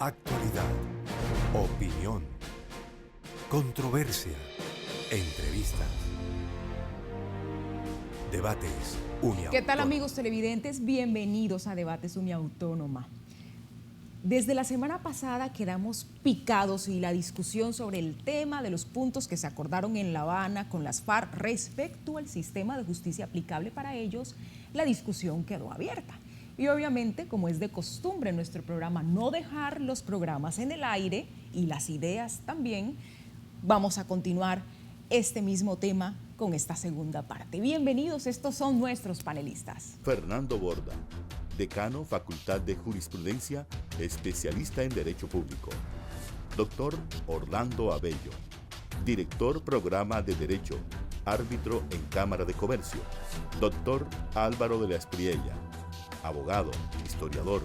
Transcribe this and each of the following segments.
Actualidad, opinión, controversia, entrevistas, debates uniautónomos. ¿Qué tal, amigos televidentes? Bienvenidos a Debates Uniautónoma. Desde la semana pasada quedamos picados y la discusión sobre el tema de los puntos que se acordaron en La Habana con las FARC respecto al sistema de justicia aplicable para ellos, la discusión quedó abierta. Y obviamente, como es de costumbre en nuestro programa, no dejar los programas en el aire y las ideas también, vamos a continuar este mismo tema con esta segunda parte. Bienvenidos, estos son nuestros panelistas. Fernando Borda, decano, Facultad de Jurisprudencia, especialista en Derecho Público. Doctor Orlando Abello, director Programa de Derecho, árbitro en Cámara de Comercio. Doctor Álvaro de la Espriella, abogado, historiador,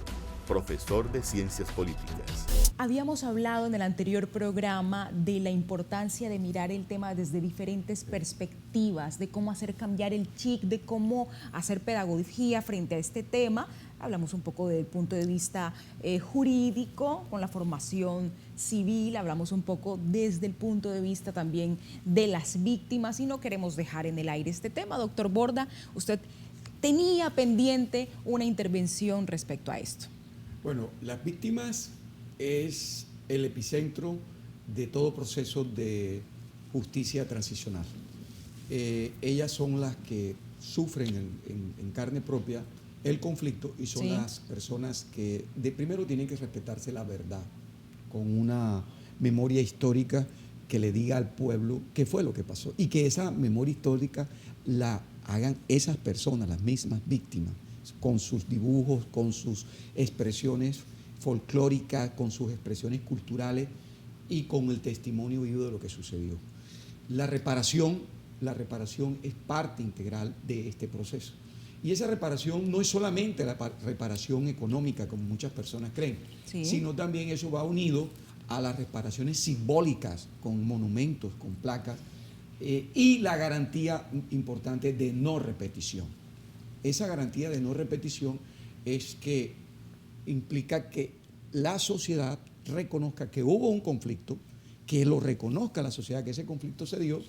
profesor de Ciencias Políticas. Habíamos hablado en el anterior programa de la importancia de mirar el tema desde diferentes perspectivas, de cómo hacer cambiar el chip, de cómo hacer pedagogía frente a este tema. Hablamos un poco desde el punto de vista jurídico, con la formación civil, hablamos un poco desde el punto de vista también de las víctimas y no queremos dejar en el aire este tema. Doctor Borda, usted tenía pendiente una intervención respecto a esto. Bueno, las víctimas es el epicentro de todo proceso de justicia transicional. Ellas son las que sufren en carne propia el conflicto y son las personas que de primero tienen que respetarse la verdad con una memoria histórica que le diga al pueblo qué fue lo que pasó y que esa memoria histórica la hagan esas personas, las mismas víctimas, con sus dibujos, con sus expresiones folclóricas, con sus expresiones culturales y con el testimonio vivo de lo que sucedió. La reparación es parte integral de este proceso. Y esa reparación no es solamente la reparación económica, como muchas personas creen, sino también eso va unido a las reparaciones simbólicas, con monumentos, con placas, y la garantía importante de no repetición. Esa garantía de no repetición es que implica que la sociedad reconozca que hubo un conflicto, que lo reconozca la sociedad que ese conflicto se dio,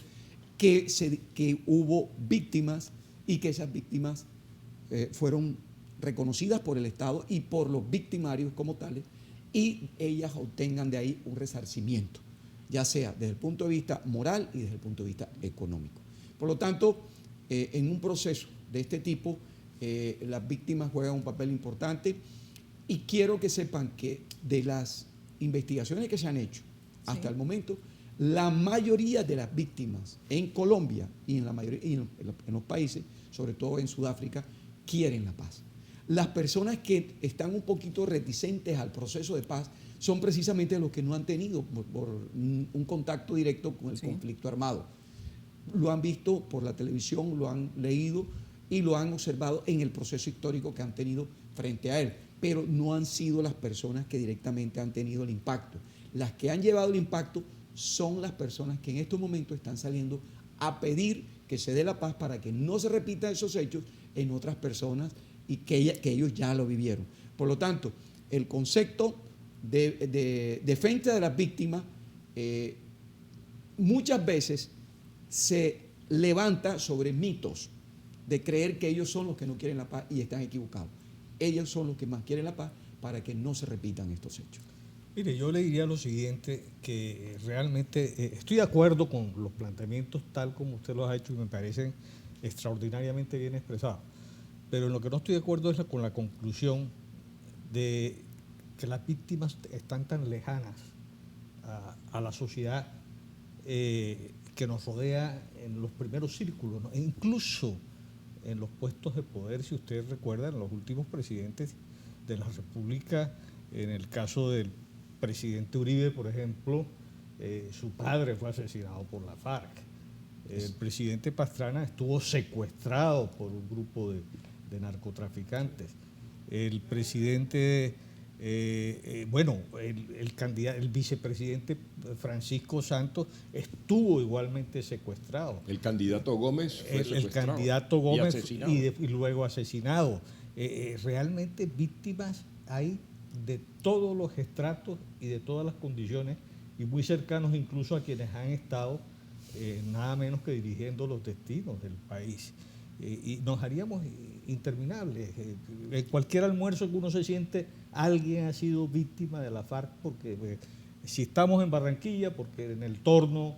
que hubo víctimas y que esas víctimas fueron reconocidas por el Estado y por los victimarios como tales, y ellas obtengan de ahí un resarcimiento, ya sea desde el punto de vista moral y desde el punto de vista económico. Por lo tanto, en un proceso de este tipo, las víctimas juegan un papel importante y quiero que sepan que de las investigaciones que se han hecho hasta el momento, la mayoría de las víctimas en Colombia y en los países, sobre todo en Sudáfrica, quieren la paz. Las personas que están un poquito reticentes al proceso de paz son precisamente los que no han tenido por un contacto directo con el conflicto armado. Lo han visto por la televisión, lo han leído y lo han observado en el proceso histórico que han tenido frente a él, pero no han sido las personas que directamente han tenido el impacto. Las que han llevado el impacto son las personas que en estos momentos están saliendo a pedir que se dé la paz para que no se repitan esos hechos en otras personas y que ellos ya lo vivieron. Por lo tanto, el concepto de defensa de las víctimas muchas veces se levanta sobre mitos de creer que ellos son los que no quieren la paz y están equivocados. Ellos son los que más quieren la paz para que no se repitan estos hechos. Mire, yo le diría lo siguiente, que realmente estoy de acuerdo con los planteamientos tal como usted los ha hecho y me parecen extraordinariamente bien expresados, pero en lo que no estoy de acuerdo es con la conclusión de que las víctimas están tan lejanas a la sociedad que nos rodea en los primeros círculos, ¿no? E incluso en los puestos de poder, si ustedes recuerdan, los últimos presidentes de la República, en el caso del presidente Uribe, por ejemplo, su padre fue asesinado por la FARC. El presidente Pastrana estuvo secuestrado por un grupo de narcotraficantes. El presidente, el vicepresidente Francisco Santos estuvo igualmente secuestrado. El candidato Gómez fue secuestrado. El candidato Gómez y luego asesinado. Realmente víctimas hay de todos los estratos y de todas las condiciones, y muy cercanos incluso a quienes han estado nada menos que dirigiendo los destinos del país. Y nos haríamos interminables. En cualquier almuerzo que uno se siente, alguien ha sido víctima de la FARC, porque si estamos en Barranquilla, porque en el Torno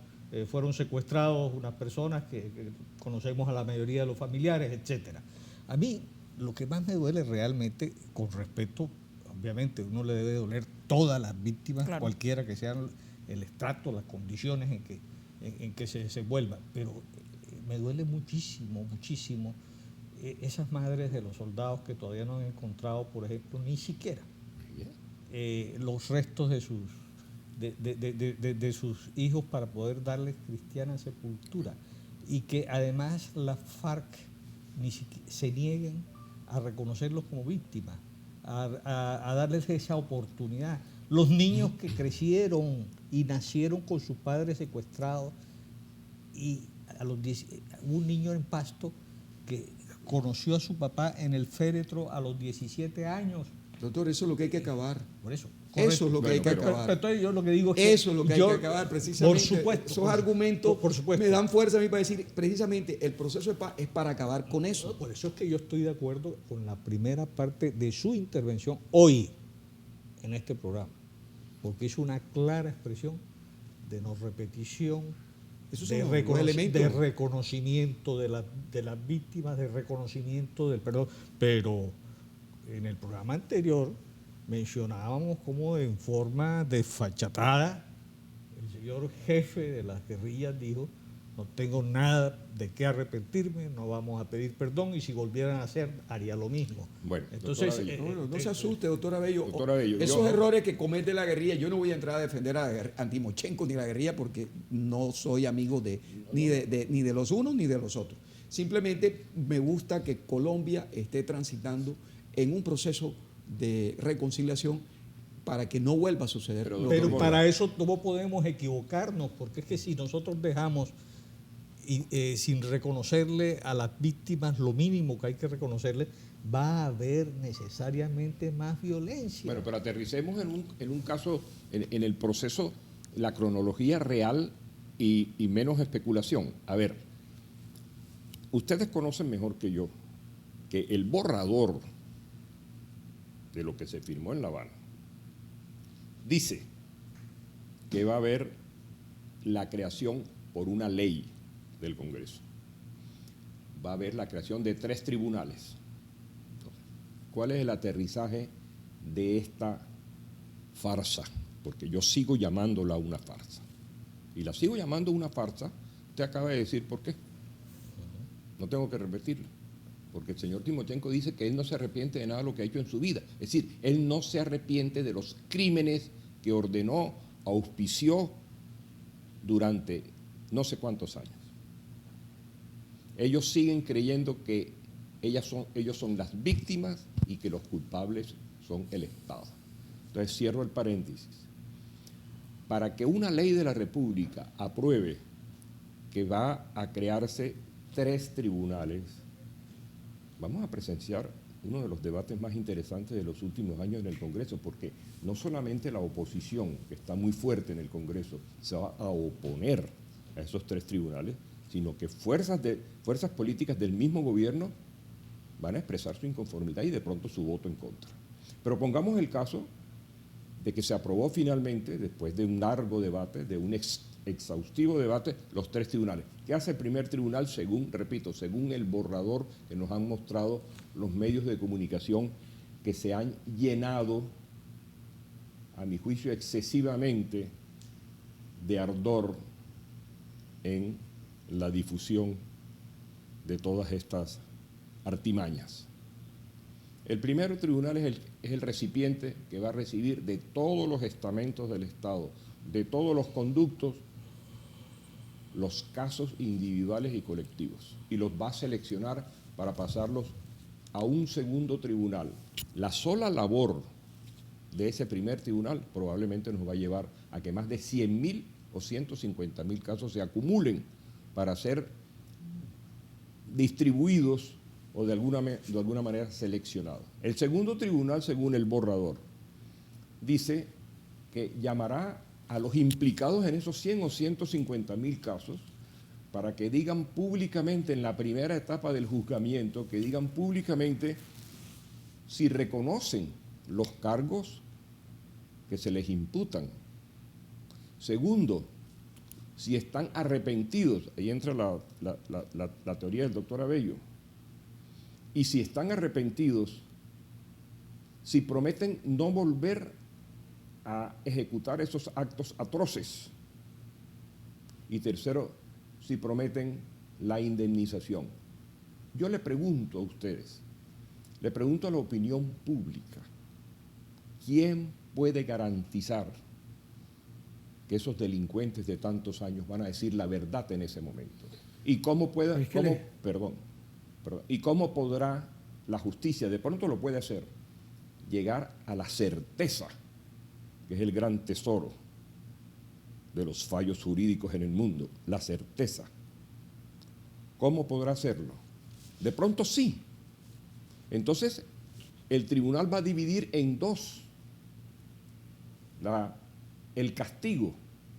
fueron secuestrados unas personas que conocemos a la mayoría de los familiares, etcétera. A mí lo que más me duele realmente, con respeto, obviamente uno le debe doler todas las víctimas, claro, cualquiera que sean el estrato, las condiciones en que se desenvuelvan, pero me duele muchísimo, muchísimo esas madres de los soldados que todavía no han encontrado, por ejemplo, ni siquiera los restos de sus hijos para poder darles cristiana sepultura, y que además la FARC ni siquiera se nieguen a reconocerlos como víctimas, a darles esa oportunidad. Los niños que crecieron y nacieron con sus padres secuestrados, y a los 10, un niño en Pasto que conoció a su papá en el féretro a los 17 años. Doctor, eso es lo que hay que acabar. Por eso. Correcto. Eso es lo que hay que acabar. Entonces yo lo que digo es que eso es lo que hay que acabar, precisamente. Por supuesto. Esos argumentos por supuesto, me dan fuerza a mí para decir, precisamente, el proceso de paz es para acabar con eso. Por eso es que yo estoy de acuerdo con la primera parte de su intervención hoy en este programa, porque es una clara expresión de no repetición, de reconocimiento de las víctimas, de reconocimiento del perdón. Pero en el programa anterior mencionábamos como en forma desfachatada el señor jefe de las guerrillas dijo: no tengo nada de qué arrepentirme, no vamos a pedir perdón, y si volvieran a hacer, haría lo mismo. Bueno, entonces, no se asuste, doctor Abello. Esos errores que comete la guerrilla, yo no voy a entrar a defender a Antimochenko ni a la guerrilla, porque no soy amigo ni de los unos ni de los otros. Simplemente me gusta que Colombia esté transitando en un proceso de reconciliación para que no vuelva a suceder. Pero para eso no podemos equivocarnos, porque es que si nosotros dejamos sin reconocerle a las víctimas lo mínimo que hay que reconocerle, va a haber necesariamente más violencia. Bueno, pero aterricemos en un caso, en el proceso, la cronología real y menos especulación. A ver, ustedes conocen mejor que yo que el borrador de lo que se firmó en La Habana dice que va a haber la creación por una ley del Congreso. Va a haber la creación de 3 tribunales. ¿Cuál es el aterrizaje de esta farsa? Porque yo sigo llamándola una farsa. Y la sigo llamando una farsa. Usted acaba de decir por qué. No tengo que repetirlo. Porque el señor Timochenko dice que él no se arrepiente de nada de lo que ha hecho en su vida. Es decir, él no se arrepiente de los crímenes que ordenó, auspició durante no sé cuántos años. Ellos siguen creyendo que ellos son las víctimas y que los culpables son el Estado. Entonces cierro el paréntesis. Para que una ley de la República apruebe que va a crearse 3 tribunales, vamos a presenciar uno de los debates más interesantes de los últimos años en el Congreso, porque no solamente la oposición, que está muy fuerte en el Congreso, se va a oponer a esos 3 tribunales, sino que fuerzas políticas del mismo gobierno van a expresar su inconformidad y de pronto su voto en contra. Pero pongamos el caso de que se aprobó finalmente, después de un largo debate, de un exhaustivo debate, los 3 tribunales. ¿Qué hace el primer tribunal? Según el borrador que nos han mostrado los medios de comunicación, que se han llenado, a mi juicio, excesivamente de ardor en la difusión de todas estas artimañas. El primer tribunal es el recipiente que va a recibir de todos los estamentos del Estado, de todos los conductos, los casos individuales y colectivos, y los va a seleccionar para pasarlos a un segundo tribunal. La sola labor de ese primer tribunal probablemente nos va a llevar a que más de 100.000 o 150.000 casos se acumulen para ser distribuidos o de alguna manera seleccionados. El segundo tribunal, según el borrador, dice que llamará a los implicados en esos 100 o 150.000 casos para que digan públicamente en la primera etapa del juzgamiento, que digan públicamente si reconocen los cargos que se les imputan. Segundo, si están arrepentidos, ahí entra la teoría del doctor Abello, y si están arrepentidos, si prometen no volver a ejecutar esos actos atroces. Y tercero, si prometen la indemnización. Yo le pregunto a ustedes, le pregunto a la opinión pública, ¿quién puede garantizar que esos delincuentes de tantos años van a decir la verdad en ese momento? ¿Y cómo puede, ¿y cómo podrá la justicia, de pronto lo puede hacer, llegar a la certeza, que es el gran tesoro de los fallos jurídicos en el mundo, la certeza? ¿Cómo podrá hacerlo? De pronto sí. Entonces, el tribunal va a dividir en dos el castigo,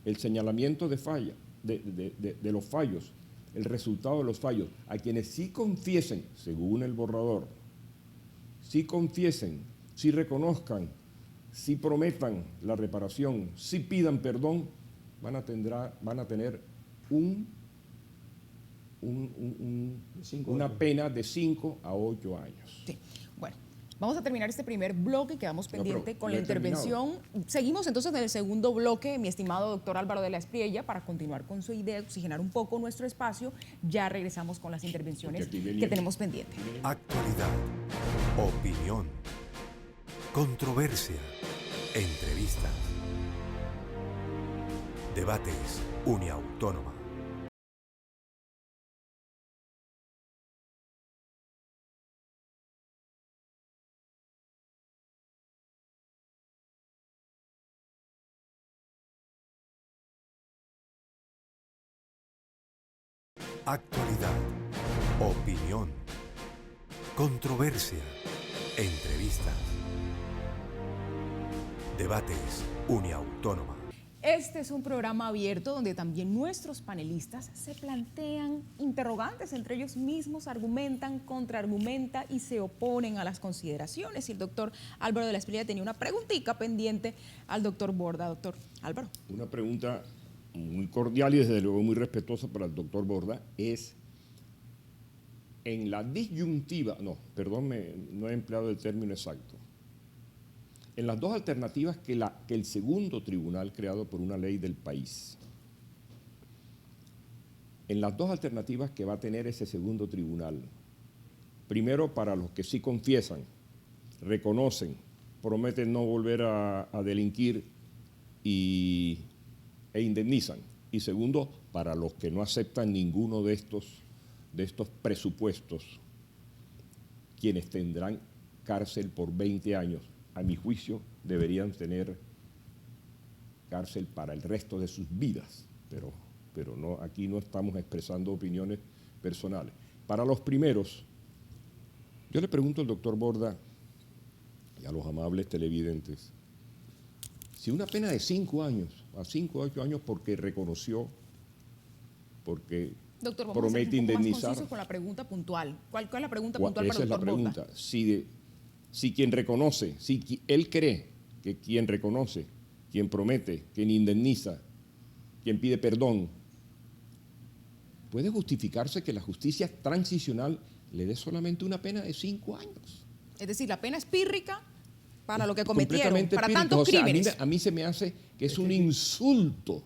el señalamiento de falla, de los fallos, el resultado de los fallos, a quienes sí confiesen, según el borrador, sí confiesen, sí reconozcan, sí prometan la reparación, sí pidan perdón, van a tener una pena de 5 a 8 años. Sí. Bueno, vamos a terminar este primer bloque, quedamos pendiente con la terminado. intervención. Seguimos entonces en el segundo bloque, mi estimado doctor Álvaro de la Espriella, para continuar con su idea, oxigenar un poco nuestro espacio. Ya regresamos con las intervenciones que tenemos pendientes. Actualidad, opinión, controversia, entrevistas, debates, Uniautónoma. Actualidad, opinión, controversia, entrevistas, debates, Uniautónoma. Este es un programa abierto donde también nuestros panelistas se plantean interrogantes, entre ellos mismos argumentan, contraargumentan y se oponen a las consideraciones. Y el doctor Álvaro de la Espriella tenía una preguntita pendiente al doctor Borda. Doctor Álvaro. Una pregunta muy cordial y desde luego muy respetuosa para el doctor Borda es, en la disyuntiva, no he empleado el término exacto, en las dos alternativas que el segundo tribunal creado por una ley del país, en las dos alternativas que va a tener ese segundo tribunal, primero para los que sí confiesan, reconocen, prometen no volver a delinquir e indemnizan, y segundo, para los que no aceptan ninguno de estos presupuestos, quienes tendrán cárcel por 20 años, a mi juicio, deberían tener cárcel para el resto de sus vidas, pero no, aquí no estamos expresando opiniones personales. Para los primeros, yo le pregunto al doctor Borda y a los amables televidentes, si una pena de 5 años, a 5 o 8 años porque reconoció, porque doctor, vamos promete a ser un poco indemnizar. más concisos con la pregunta puntual. ¿Cuál es la pregunta puntual para el Esa es doctor la Borda? pregunta. Si quien reconoce, él cree que quien reconoce, quien promete, quien indemniza, quien pide perdón, ¿puede justificarse que la justicia transicional le dé solamente una pena de 5 años? Es decir, la pena es pírrica para lo que cometieron, Completamente para pírrico. tantos O sea, crímenes. a mí se me hace que es un insulto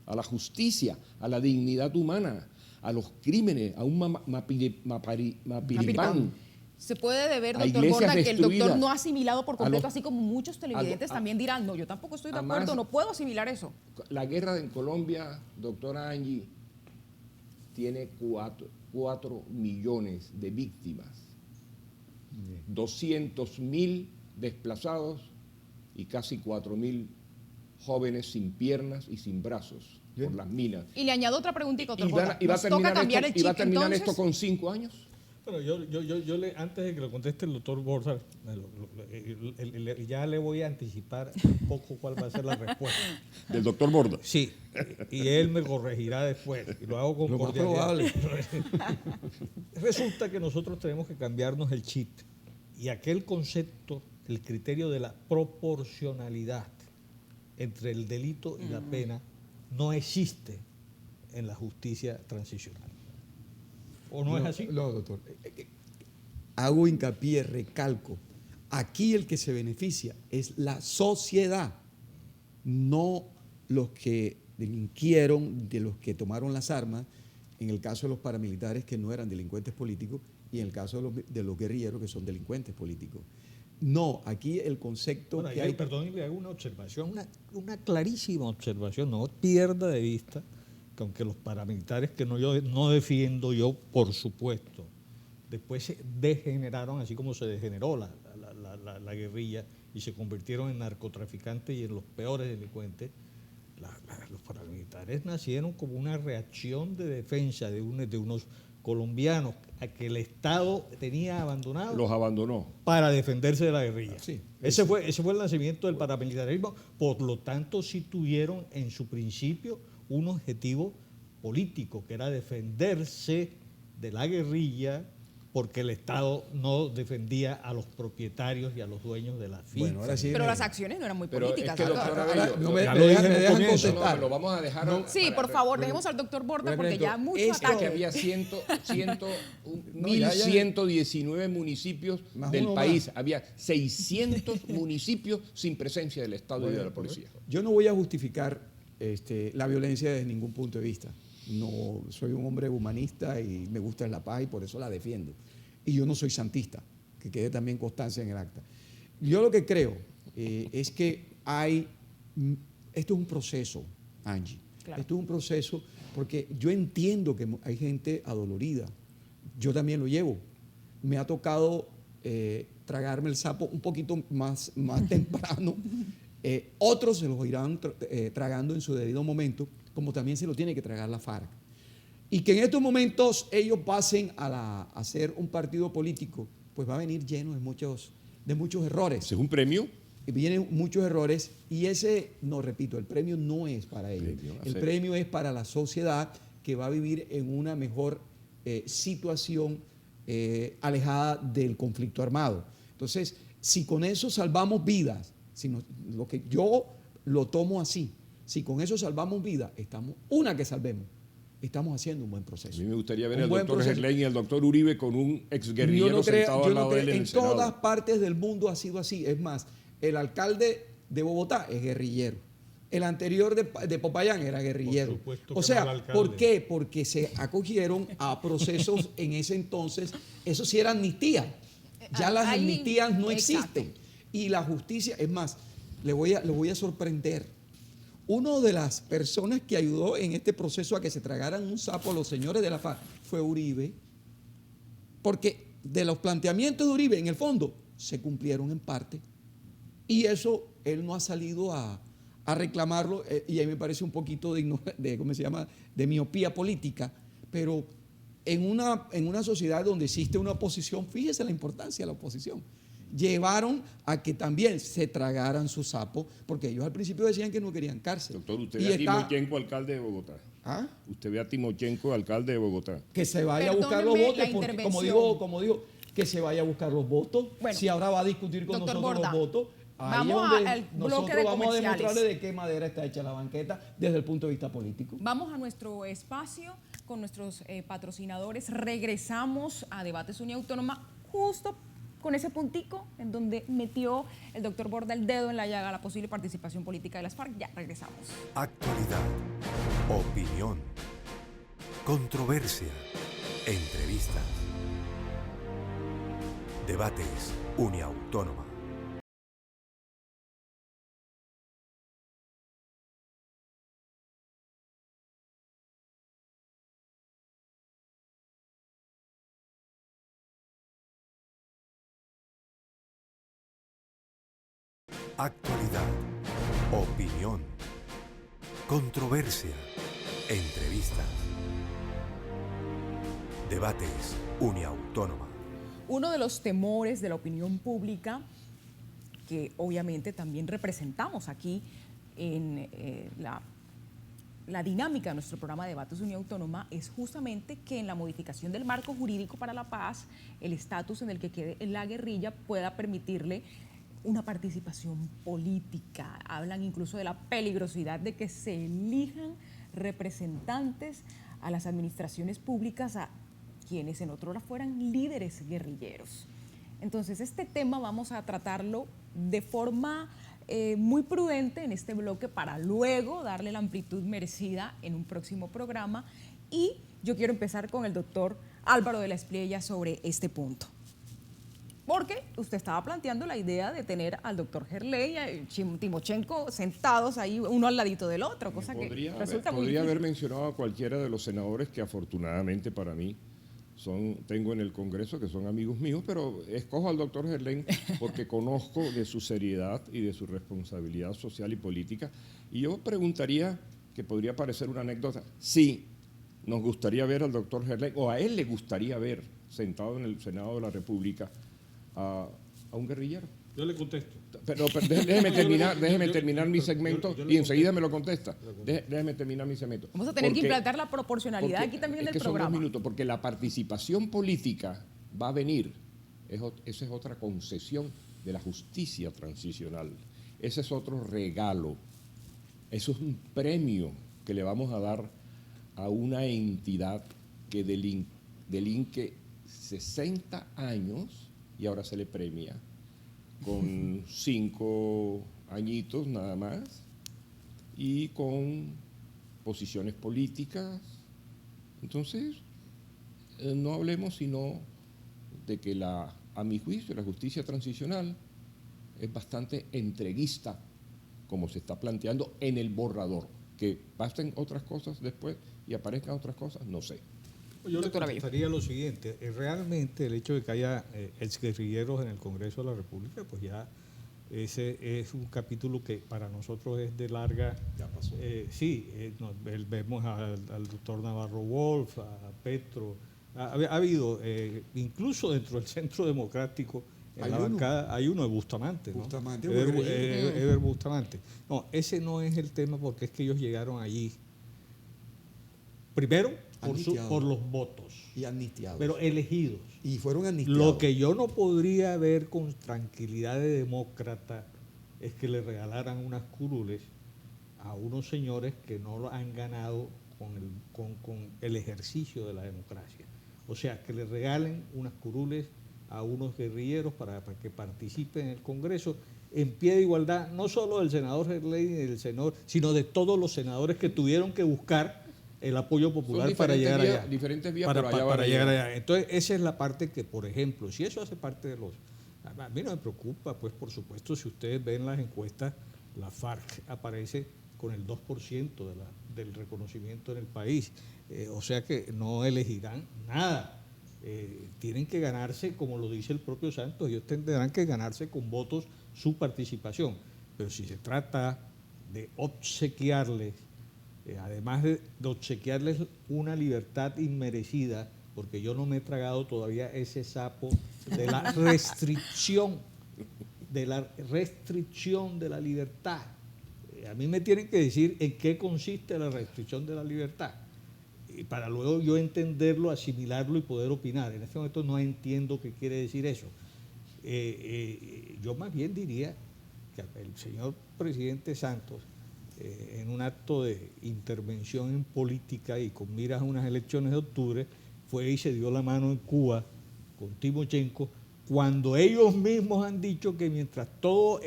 a la justicia, a la dignidad humana, a los crímenes, a un mapiripán. Se puede deber, a doctor iglesias Borda, que el doctor destruidas, no ha asimilado por completo, los- así como muchos televidentes también dirán, no, yo tampoco estoy de además, acuerdo, no puedo asimilar eso. La guerra en Colombia, doctora Angie, tiene 4 millones de víctimas, 200.000 desplazados y casi 4.000 jóvenes sin piernas y sin brazos por las minas. Y le añado otra preguntita, doctor ¿Y Borda. va a ¿Nos toca terminar, cambiar el chip esto entonces? con 5 años? Bueno, antes de que lo conteste el doctor Borda, ya le voy a anticipar un poco cuál va a ser la respuesta. Del doctor Borda. Sí, y él me corregirá después, y lo hago con Lo más cordialidad. probable. Resulta que nosotros tenemos que cambiarnos el chip, y aquel concepto, el criterio de la proporcionalidad entre el delito y la pena, no existe en la justicia transicional. ¿O no es así? No, doctor. Hago hincapié, recalco. Aquí el que se beneficia es la sociedad, no los que delinquieron, de los que tomaron las armas, en el caso de los paramilitares que no eran delincuentes políticos y en el caso de los guerrilleros que son delincuentes políticos. No, aquí el concepto Bueno, que hay... Perdón, y le hago una observación, una clarísima observación, no pierda de vista que aunque los paramilitares que no defiendo yo, por supuesto, después se degeneraron, así como se degeneró la guerrilla y se convirtieron en narcotraficantes y en los peores delincuentes, los paramilitares nacieron como una reacción de defensa de unos colombianos a que el Estado tenía abandonado. Los abandonó. Para defenderse de la guerrilla. Sí, ese fue el nacimiento del paramilitarismo. Por lo tanto, sí tuvieron en su principio un objetivo político, que era defenderse de la guerrilla, porque el Estado no defendía a los propietarios y a los dueños de las fincas. Bueno, ahora sí. Pero las acciones no eran muy Pero políticas. es que, ¿verdad? doctor Abello, No me Ya lo dije en el dejan comienzo. contestar. lo vamos a dejar. Sí, por favor, dejemos al doctor Borda porque ya mucho es que Que ataque. había 1.119 municipios Más del uno país. más. Había 600 municipios sin presencia del Estado y de la policía. Yo no voy a justificar la violencia desde ningún punto de vista. No, soy un hombre humanista y me gusta la paz y por eso la defiendo. Y yo no soy santista, que quede también constancia en el acta. Yo lo que creo es que esto es un proceso, Angie. Claro. Esto es un proceso porque yo entiendo que hay gente adolorida. Yo también lo llevo. Me ha tocado tragarme el sapo un poquito más temprano. Otros se los irán tragando en su debido momento, como también se lo tiene que tragar la FARC. Y que en estos momentos ellos pasen a ser un partido político, pues va a venir lleno de muchos errores. ¿Ese es un premio? Y vienen muchos errores y repito, el premio no es para ellos. El premio es para la sociedad que va a vivir en una mejor situación alejada del conflicto armado. Entonces, si con eso salvamos vidas, lo que yo lo tomo así, si con eso salvamos vidas, estamos haciendo un buen proceso. A mí me gustaría ver Un al buen doctor proceso. Gerlain y al doctor Uribe con un exguerrillero sentado al lado de él en el Senado. En todas partes del mundo ha sido así. Es más, el alcalde de Bogotá es guerrillero. El anterior de Popayán era guerrillero. Por supuesto que O sea, no el alcalde. ¿por qué? Porque se acogieron a procesos en ese entonces. Eso sí era amnistía. Ya las Ahí- amnistías no exacto. existen. Y la justicia, es más, lo voy a sorprender. Una de las personas que ayudó en este proceso a que se tragaran un sapo a los señores de la FARC fue Uribe, porque de los planteamientos de Uribe, en el fondo, se cumplieron en parte. Y eso él no ha salido a reclamarlo, y a mí me parece un poquito de miopía política, pero en una sociedad donde existe una oposición, fíjese la importancia de la oposición. Llevaron a que también se tragaran su sapo, porque ellos al principio decían que no querían cárcel. Doctor, usted Y ve a está- Timochenko, alcalde de Bogotá. ¿Ah? Usted ve a Timochenko, alcalde de Bogotá. Que se vaya a buscar los Perdóneme votos, la porque intervención. como digo, que se vaya a buscar los votos. Bueno, Si ahora va a discutir con doctor nosotros Borda, los votos, ahí vamos es donde al bloque nosotros de vamos a comerciales. demostrarle de qué madera está hecha la banqueta desde el punto de vista político. Vamos a nuestro espacio con nuestros patrocinadores. Regresamos a Debates Uniautónoma justo con ese puntico en donde metió el doctor Borda el dedo en la llaga a la posible participación política de las FARC. Ya regresamos. Actualidad, opinión, controversia, entrevistas, debates, Uniautónoma. Actualidad, opinión, controversia, entrevistas, debates, Uniautónoma. Uno de los temores de la opinión pública, que obviamente también representamos aquí en la dinámica de nuestro programa de Debates Uniautónoma, es justamente que en la modificación del marco jurídico para la paz, el estatus en el que quede la guerrilla pueda permitirle una participación política. Hablan incluso de la peligrosidad de que se elijan representantes a las administraciones públicas, a quienes en otro hora fueran líderes guerrilleros. Entonces, este tema vamos a tratarlo de forma muy prudente en este bloque para luego darle la amplitud merecida en un próximo programa. Y yo quiero empezar con el doctor Álvaro de la Espriella sobre este punto. Porque usted estaba planteando la idea de tener al doctor Gerley y a Timochenko sentados ahí uno al ladito del otro, cosa que resulta muy podría haber difícil. mencionado a cualquiera de los senadores que afortunadamente para mí tengo en el Congreso, que son amigos míos, pero escojo al doctor Gerlain porque conozco de su seriedad y de su responsabilidad social y política. Y yo preguntaría, que podría parecer una anécdota, si nos gustaría ver al doctor Gerlain, o a él le gustaría ver sentado en el Senado de la República a un guerrillero. Yo le contesto. Pero déjeme terminar mi segmento y enseguida me lo contesta. Déjeme terminar mi segmento. Vamos a tener que implantar la proporcionalidad aquí también en el programa. Son 2 minutos, porque la participación política va a venir. Esa es otra concesión de la justicia transicional. Ese es otro regalo. Eso es un premio que le vamos a dar a una entidad que delinque 60 años y ahora se le premia con 5 añitos nada más y con posiciones políticas. Entonces, no hablemos sino de que a mi juicio, la justicia transicional es bastante entreguista, como se está planteando en el borrador. Que pasen otras cosas después y aparezcan otras cosas, no sé. Yo le contestaría lo siguiente. Realmente el hecho de que haya exguerrilleros en el Congreso de la República, pues ya ese es un capítulo que para nosotros es de larga... Ya pasó. Vemos al doctor Navarro Wolf, a Petro. Ha habido, incluso dentro del Centro Democrático, en la bancada, hay uno de Bustamante, ¿no? Bustamante, Eber Bustamante. No, ese no es el tema, porque es que ellos llegaron allí, primero, por los votos. Y amnistiados. Pero elegidos. Y fueron amnistiados. Lo que yo no podría ver con tranquilidad de demócrata es que le regalaran unas curules a unos señores que no lo han ganado con el ejercicio de la democracia. O sea, que le regalen unas curules a unos guerrilleros para que participen en el Congreso en pie de igualdad, no solo del senador Gerley ni del senador, sino de todos los senadores que tuvieron que buscar el apoyo popular para llegar allá. Diferentes vías, para llegar allá. Entonces, esa es la parte que, por ejemplo, si eso hace parte de los... A mí no me preocupa, pues por supuesto, si ustedes ven las encuestas, la FARC aparece con el 2% del reconocimiento en el país. O sea que no elegirán nada. Tienen que ganarse, como lo dice el propio Santos, ellos tendrán que ganarse con votos su participación. Pero si se trata de obsequiarles, además de obsequiarles una libertad inmerecida, porque yo no me he tragado todavía ese sapo de la restricción, de la libertad. A mí me tienen que decir en qué consiste la restricción de la libertad, y para luego yo entenderlo, asimilarlo y poder opinar. En este momento no entiendo qué quiere decir eso. Yo más bien diría que el señor presidente Santos, en un acto de intervención en política y con miras a unas elecciones de octubre, fue y se dio la mano en Cuba con Timochenko, cuando ellos mismos han dicho que mientras todo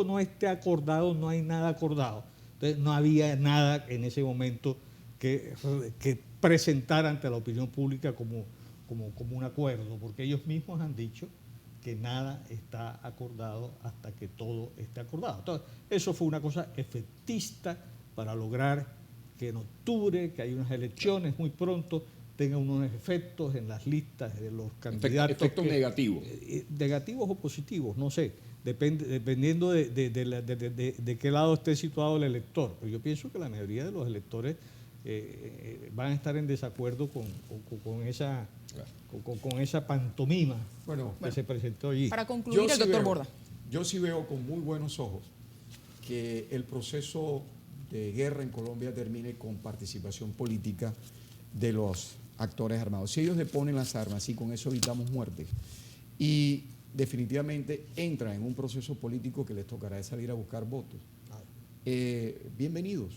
no esté acordado, no hay nada acordado. Entonces no había nada en ese momento que presentar ante la opinión pública como un acuerdo, porque ellos mismos han dicho que nada está acordado hasta que todo esté acordado. Entonces, eso fue una cosa efectista para lograr que en octubre, que hay unas elecciones muy pronto, tenga unos efectos en las listas de los candidatos. Efectos negativos. Negativos o positivos, no sé, dependiendo de qué lado esté situado el elector. Pero yo pienso que la mayoría de los electores van a estar en desacuerdo con esa con esa pantomima Bueno, que se presentó allí. Para concluir, el doctor Borda. Yo sí veo con muy buenos ojos que el proceso de guerra en Colombia termine con participación política de los actores armados. Si ellos le ponen las armas y con eso evitamos muertes y definitivamente entran en un proceso político que les tocará salir a buscar votos, bienvenidos.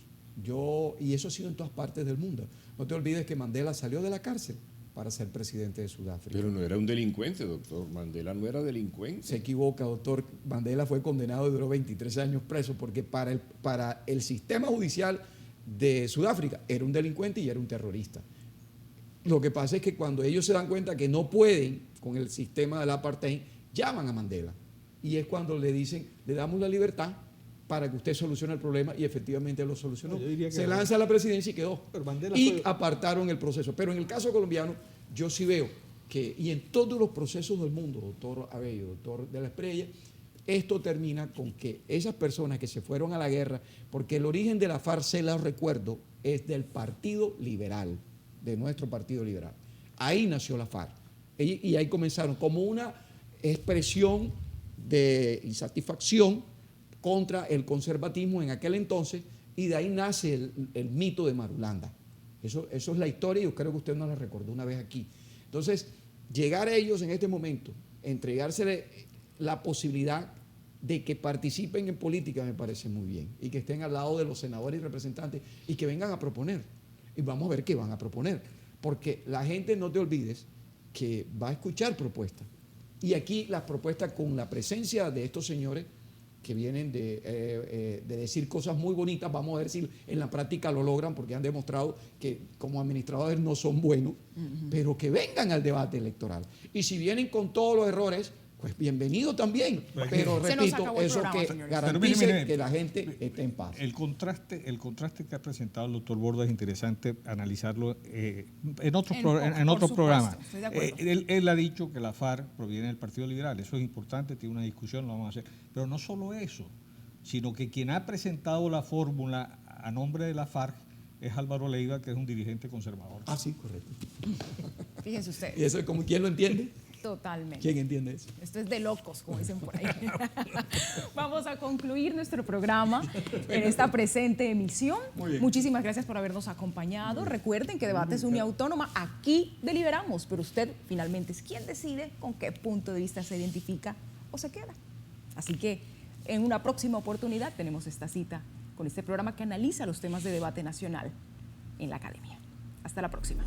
Y eso ha sido en todas partes del mundo. No te olvides que Mandela salió de la cárcel para ser presidente de Sudáfrica. Pero no era un delincuente, doctor. Mandela no era delincuente. Se equivoca, doctor. Mandela fue condenado y duró 23 años preso porque para el sistema judicial de Sudáfrica era un delincuente y era un terrorista. Lo que pasa es que cuando ellos se dan cuenta que no pueden con el sistema del apartheid, llaman a Mandela. Y es cuando le dicen, le damos la libertad para que usted solucione el problema, y efectivamente lo solucionó. Se lanza a la presidencia y quedó. Y apartaron el proceso. Pero en el caso colombiano, yo sí veo que, y en todos los procesos del mundo, doctor Abello, doctor de la Espriella, esto termina con que esas personas que se fueron a la guerra, porque el origen de la FARC, se los recuerdo, es del Partido Liberal, de nuestro Partido Liberal. Ahí nació la FARC. Y ahí comenzaron como una expresión de insatisfacción contra el conservatismo en aquel entonces, y de ahí nace el mito de Marulanda. Eso es la historia, y yo creo que usted nos la recordó una vez aquí. Entonces, llegar a ellos en este momento, entregársele la posibilidad de que participen en política, me parece muy bien, y que estén al lado de los senadores y representantes y que vengan a proponer. Y vamos a ver qué van a proponer, porque la gente, no te olvides, que va a escuchar propuestas. Y aquí las propuestas, con la presencia de estos señores que vienen de decir cosas muy bonitas, vamos a ver si en la práctica lo logran, porque han demostrado que como administradores no son buenos, pero que vengan al debate electoral. Y si vienen con todos los errores, pues bienvenido también. Pero repito, eso que garantice que la gente esté en paz. El contraste que ha presentado el doctor Borda es interesante analizarlo en otros programas. Él ha dicho que la FARC proviene del Partido Liberal. Eso es importante, tiene una discusión, lo vamos a hacer. Pero no solo eso, sino que quien ha presentado la fórmula a nombre de la FARC es Álvaro Leiva, que es un dirigente conservador. Ah, sí, correcto. Fíjense ustedes. ¿Y eso es como quién lo entiende? Totalmente. ¿Quién entiende eso? Esto es de locos, como dicen por ahí. Vamos a concluir nuestro programa en esta presente emisión. Muchísimas gracias por habernos acompañado. Recuerden que Debates Uniautónoma, aquí deliberamos, pero usted finalmente es quien decide con qué punto de vista se identifica o se queda. Así que en una próxima oportunidad tenemos esta cita con este programa que analiza los temas de debate nacional en la academia. Hasta la próxima.